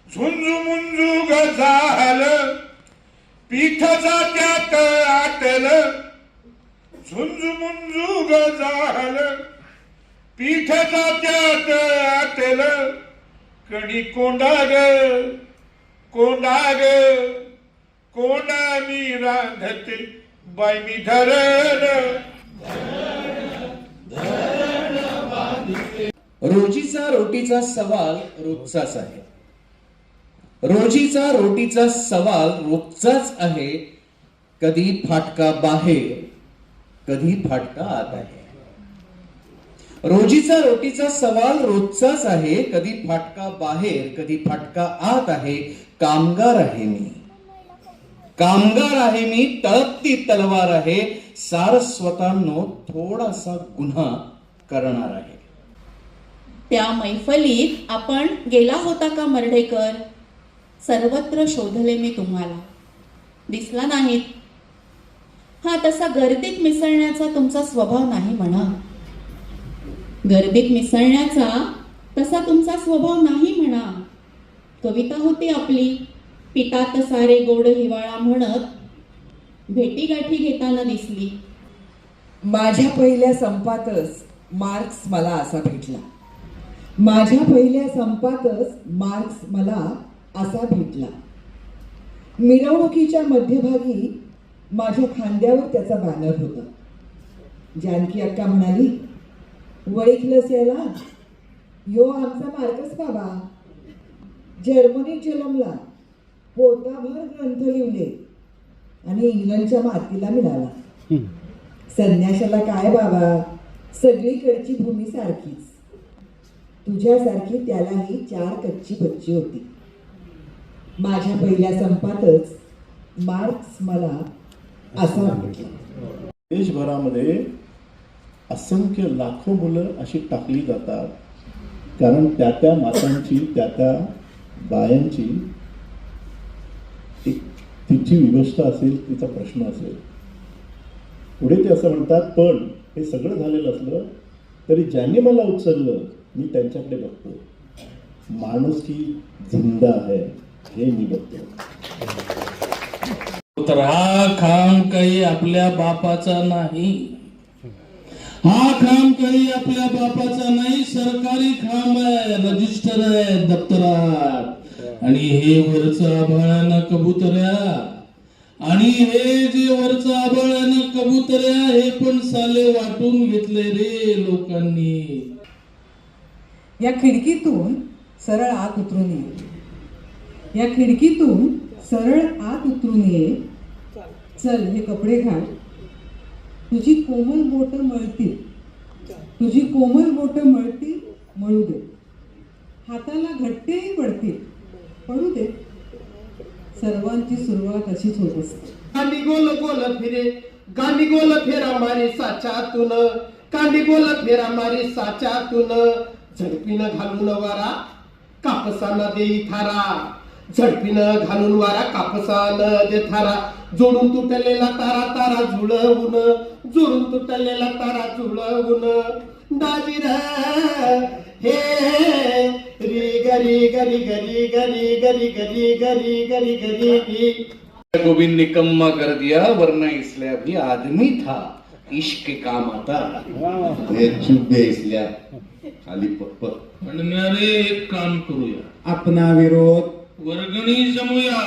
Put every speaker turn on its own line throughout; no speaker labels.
झुंजू मुंजू ग झालं पीठचा त्यात आटलं झुंजू मुंजू ग झालं पीठचा त्यात आटलं कणी कोंडा ग कोंडा ग कोंडा मी रांधते बाई मी धरण
रोजीचा रोटीचा सवाल रोजचाच आहे. रोजीचा रोटीचा सवाल रोजचाच आहे. कधी फाटका बाहेर कधी फाटका आत आहे. रोजीचा रोटीचा सवाल रोजचाच आहे. कधी फाटका बाहेर कधी फाटका आत आहे. कामगार आहे मी, कामगार आहे मी, तळपती तलवार आहे. सारस्वतांनो थोडासा गुन्हा करणार आहे.
त्या मैफलीत आपण गेला होता का मर्ढेकर? सर्वत्र शोधले मी तुम्हाला, दिसला नाहीत. हा, तसा गर्दीत मिसळण्याचा तुमचा स्वभाव नाही म्हणा. गर्दीत मिसळण्याचा तसा तुमचा स्वभाव नाही म्हणा. कविता होती आपली, पितात सारे गोड हिवाळा म्हणत भेटीगाठी घेताना दिसली.
माझ्या पहिल्या संपातच मार्क्स मला असा भेटला. माझ्या पहिल्या संपातच मार्क्स मला असा भेटला. मिरवणुकीच्या मध्यभागी माझ्या खांद्यावर त्याचा बॅनर होता. जानकी अक्का म्हणाली, ओळखलंस याला? यो आमचा मार्कस बाबा. जर्मनीत जन्मला, पोटाभर ग्रंथ लिहिले आणि इंग्लंडच्या मातीला मिळाला. संन्याशाला काय बाबा, सगळीकडची भूमी सारखीच. तुझ्यासारखी त्यालाही 4 कच्ची बच्ची होती. माझ्या पहिल्या संपातच मार्क्स मला असा भेटला.
देशभरामध्ये असंख्य लाखो मुलं अशी टाकली जातात कारण त्या त्या मातांची त्या त्या बायांची एक तिची विवस्था असेल, तिचा प्रश्न असेल. पुढे ते असं म्हणतात, पण हे सगळं झालेलं असलं तरी ज्यांनी मला उचललं मी त्यांच्याकडे बघतो. माणूस ही जिंदा आहे हे मी बघतो.
तर हा खांब काही आपल्या बापाचा नाही. हा खांब काही आपल्या बापाचा नाही. सरकारी खांब आहे, रजिस्टर आहे दप्तरात. आणि हे वरचं आभाळानं कबुतऱ्या, आणि हे जे वरचं आभाळानं कबुतऱ्या, हे पण साले वाटून घेतले रे लोकांनी.
या खिडकीतून सरळ आत उतरून ये. या खिडकीतून सरळ आत उतरून ये. चल, हे कपडे घाल. तुझी कोमल बोटं मळतील, तुझी कोमल बोटं मळतील, मळू दे. हाताला घट्टेही पडतील, पडू दे. सर्वांची सुरुवात अशीच होत असते.
कांडी गोल गोल फिरे, कांडी गोल फेरा मारी साच्यातून, कांडी गोल फेरा मारी साच्यातून. झडपीनं घालून वारा कापसानं देई थारा, झडपीनं घालून वारा कापसानं दे थारा. जोडून तुटलेला तारा तारा जुळवून, जोडून तुटलेला तारा जुळवून. दाजी हे री गरी गरी गरी गरी गरी गरी गरी गरी गरी गरी.
गोविंद निकम्मा कर दिया वरना इसलिए भी आदमी था, इश्क काम आता.
चुप दे इसल्या खाली पप्प.
म्हणणारे एक काम करूया,
अपना विरोध,
वर्गणी जमूया,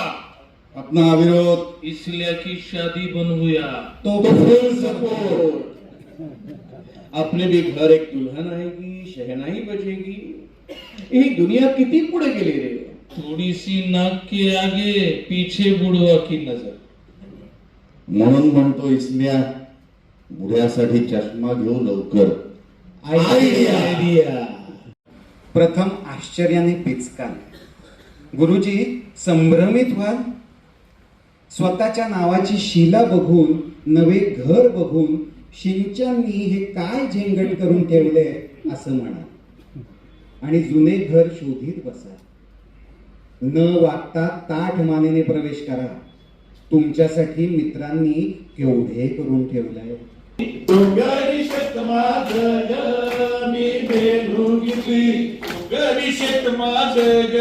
अपना विरोध,
इसलिया की शादी बनवूया.
तो फुल सपोर्ट.
अपने भी घर एक दुल्हन आएगी, शहनाई बजेगी. यही दुनिया किती पुढे गेली रे.
थोड़ी सी नाक के आगे पीछे बुढ़वा की नजर.
म्हणून म्हणतो इसल्या बुढ्यासाठी चष्मा घेऊ लवकर.
आयडिया.
प्रथम आश्चर्याने पिचकाल. गुरुजी संभ्रमित व्हाल. स्वतःच्या नावाची शिला बघून, नवे घर बघून शिंच्यांनी हे काय झेंगट करून ठेवले असं म्हणा, आणि जुने घर शोधित बसा. न वागता ताठ मानेने प्रवेश करा. तुमच्यासाठी मित्रांनी केवढे करून ठेवलंय.
गरीशत माझ ग मी बेलू घेतली, गरीशत माझ ग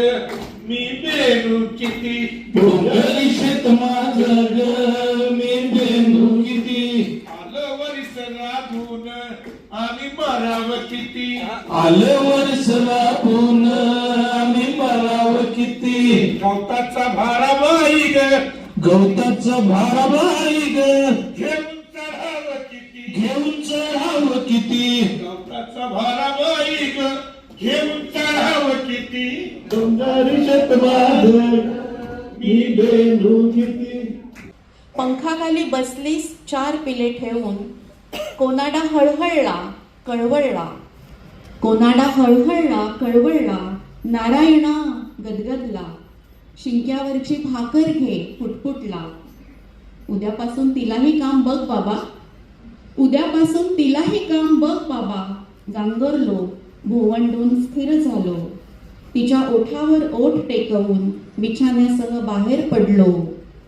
मी बेनू किती
डोंगरी शेत माझं ग मी बेंदू किती
आलं वरिस राधून आम्ही मराव किती
आलं वर्ष राबून आम्ही मरावं किती
गवताचा भारा बाई ग
गवताचा भाराबाई ग
घेऊन चढावं किती
घेऊन चढावं किती
गवताचा भारा बाई ग घेऊन चढावं किती
डोंगरी शेत माझं मी बेंदू किती.
पंखाखाली बसलीस 4 पिले ठेवून कोनाडा हळहळला कळवळला कोनाडा हळहळला कळवळला नारायणा गदगदला शिंक्यावरची भाकर घे फुटफुटला उद्यापासून तिलाही काम बघ बाबा उद्यापासून तिलाही काम बघ बाबा गांगरलो भोवंडून स्थिर झालो तिच्या ओठावर ओठ टेकवून बिछाण्यासह बाहेर पडलो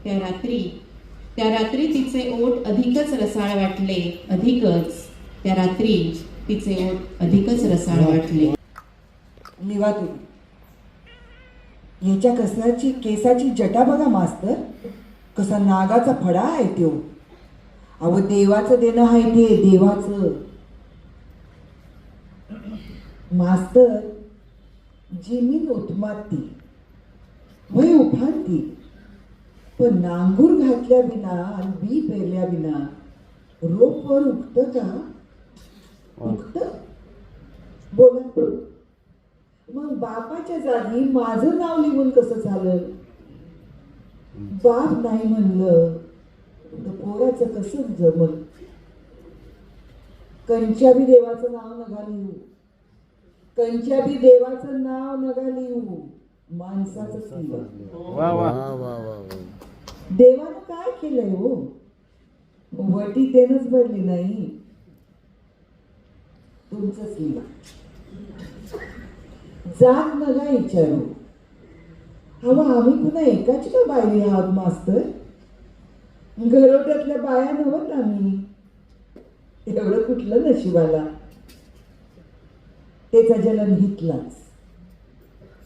त्या रात्री तिचे ओठ अधिकच रसाळ वाटले अधिकच त्या रात्री तिचे ओठ अधिकच रसाळ वाटले.
निवा तुम्ही याच्या कसल्याची केसाची जटा बघा मास्तर कसा नागाचा फडा आहे त्यो अहो देवाचं देणं आहे ते देवाचं मास्तर जमीन उठमाती वय उफानती पण नांगूर घातल्या बिना आणि बी पेरल्या बिना रोपवर उगतं का उगतं बोला मग बापाच्या जागी माझं नाव लिहून कसं झालं बाप नाही म्हणलं तर पोराचं कसं जमल कंच्या बी देवाचं नाव नका लिहू कंच्या बी देवाचं नाव नका लिहू माणसाचंच लिहू देवानं काय केलंय हो वटी त्यानंच भरली नाही तुमचंच लिहा जात नका विचारू हवा आम्ही पुन्हा एकाची का बायली आहोत मास्तर घरोट्यातल्या बाया नव्हत आम्ही एवढं कुठलं नशिबाला त्याचा जन्म हितलाच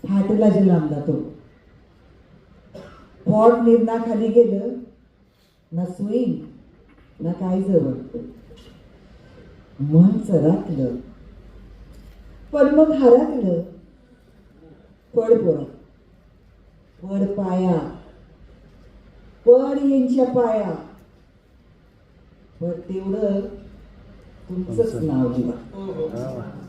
फाटला जन्मला तो पोट निर्णाखाली गेलं ना सुईन ना काय जवळ मन चराकलं पण मग हराकलं पड पोरा पड पाया पड यांच्या पाया पण तेवढं तुमचंच नाव लिहा